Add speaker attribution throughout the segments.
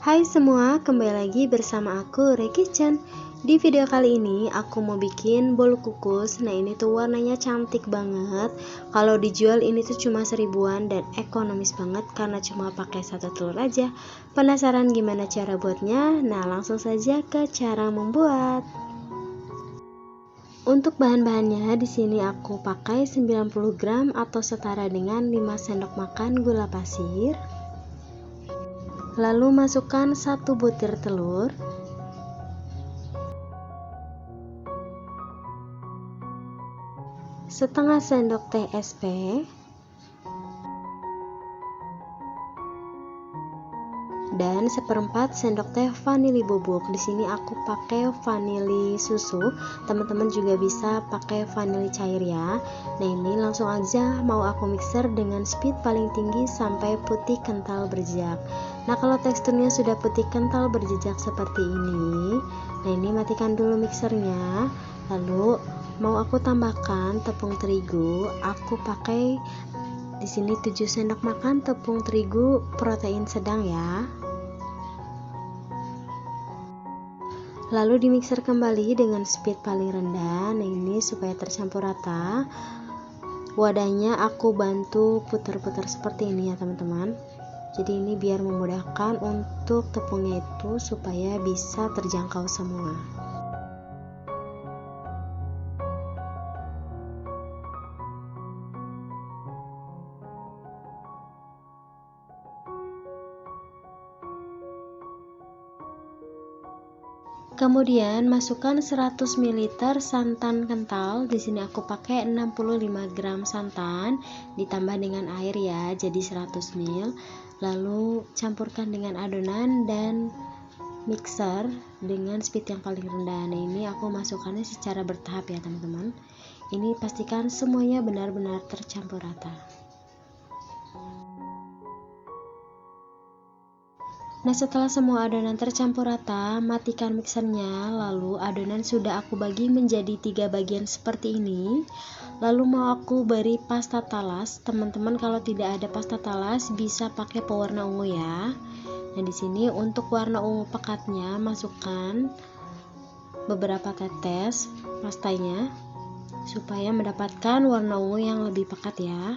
Speaker 1: Hai semua, kembali lagi bersama aku Reki Chan. Di video kali ini aku mau bikin bolu kukus. Nah ini tuh warnanya cantik banget. Kalau dijual ini tuh cuma 1000-an dan ekonomis banget karena cuma pakai 1 telur aja. Penasaran gimana cara buatnya? Nah langsung saja ke cara membuat. Untuk bahan-bahannya di sini aku pakai 90 gram atau setara dengan 5 sendok makan gula pasir. Lalu masukkan 1 butir telur, setengah sendok teh SP, dan 1/4 sendok teh vanili bubuk. Di sini aku pakai vanili susu. Teman-teman juga bisa pakai vanili cair ya. Nah, ini langsung aja mau aku mixer dengan speed paling tinggi sampai putih kental berjejak. Nah, kalau teksturnya sudah putih kental berjejak seperti ini, nah ini matikan dulu mixernya. Lalu mau aku tambahkan tepung terigu. Aku pakai di sini 7 sendok makan tepung terigu protein sedang ya. Lalu dimixer kembali dengan speed paling rendah. Nah ini supaya tercampur rata. Wadahnya aku bantu putar-putar seperti ini ya teman-teman. Jadi ini biar memudahkan untuk tepungnya itu supaya bisa terjangkau semua. Kemudian masukkan 100 ml santan kental. Di sini aku pakai 65 gram santan ditambah dengan air ya, jadi 100 ml. Lalu campurkan dengan adonan dan mixer dengan speed yang paling rendah. Nah, ini aku masukkannya secara bertahap ya, teman-teman. Ini pastikan semuanya benar-benar tercampur rata. Nah, setelah semua adonan tercampur rata, matikan mixernya. Lalu adonan sudah aku bagi menjadi 3 bagian seperti ini. Lalu mau aku beri pasta talas. Teman-teman kalau tidak ada pasta talas bisa pakai pewarna ungu ya. Nah, di sini untuk warna ungu pekatnya masukkan beberapa tetes pastanya supaya mendapatkan warna ungu yang lebih pekat ya.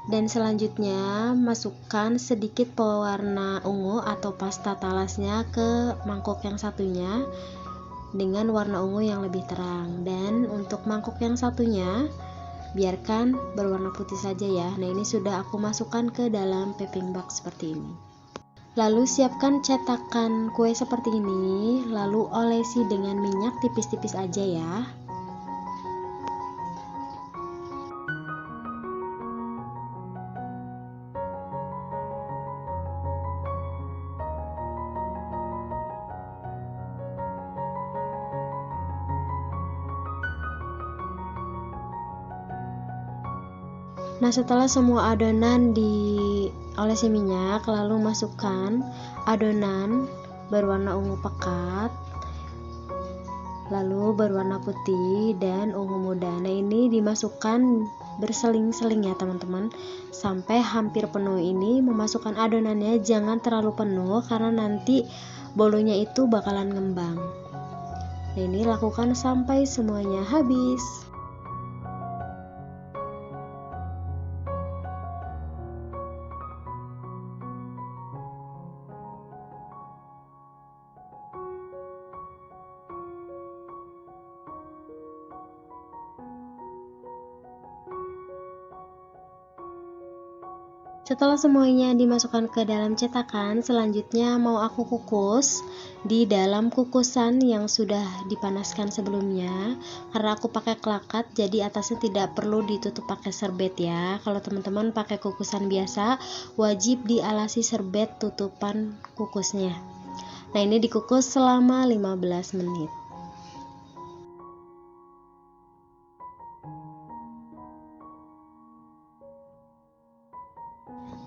Speaker 1: Dan selanjutnya masukkan sedikit pewarna ungu atau pasta talasnya ke mangkuk yang satunya dengan warna ungu yang lebih terang. Dan untuk mangkuk yang satunya biarkan berwarna putih saja ya. Nah ini sudah aku masukkan ke dalam piping bag seperti ini. Lalu siapkan cetakan kue seperti ini. Lalu olesi dengan minyak tipis-tipis aja ya. Nah, setelah semua adonan diolesi minyak, lalu masukkan adonan berwarna ungu pekat, lalu berwarna putih dan ungu muda. Nah, ini dimasukkan berseling-seling ya teman-teman, sampai hampir penuh. Ini memasukkan adonannya jangan terlalu penuh karena nanti bolunya itu bakalan ngembang. Nah, ini lakukan sampai semuanya habis. Setelah semuanya dimasukkan ke dalam cetakan, selanjutnya mau aku kukus di dalam kukusan yang sudah dipanaskan sebelumnya. Karena aku pakai kelakat, jadi atasnya tidak perlu ditutup pakai serbet ya. Kalau teman-teman pakai kukusan biasa, wajib dialasi serbet tutupan kukusnya. Nah, ini dikukus selama 15 menit.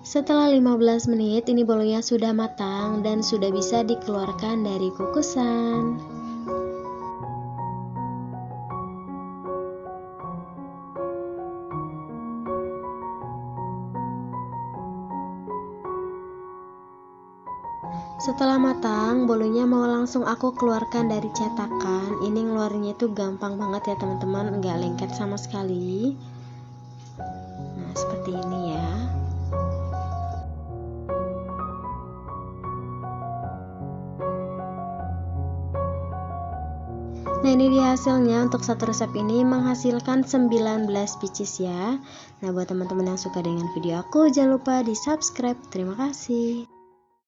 Speaker 1: Setelah 15 menit ini bolunya sudah matang dan sudah bisa dikeluarkan dari kukusan. Setelah matang, bolunya mau langsung aku keluarkan dari cetakan. Ini ngeluarinnya itu gampang banget ya teman-teman, nggak lengket sama sekali. Nah, seperti ini ya. Nah, ini dia hasilnya. Untuk satu resep ini menghasilkan 19 pieces ya. Nah, buat teman-teman yang suka dengan video aku, jangan lupa di subscribe. Terima kasih.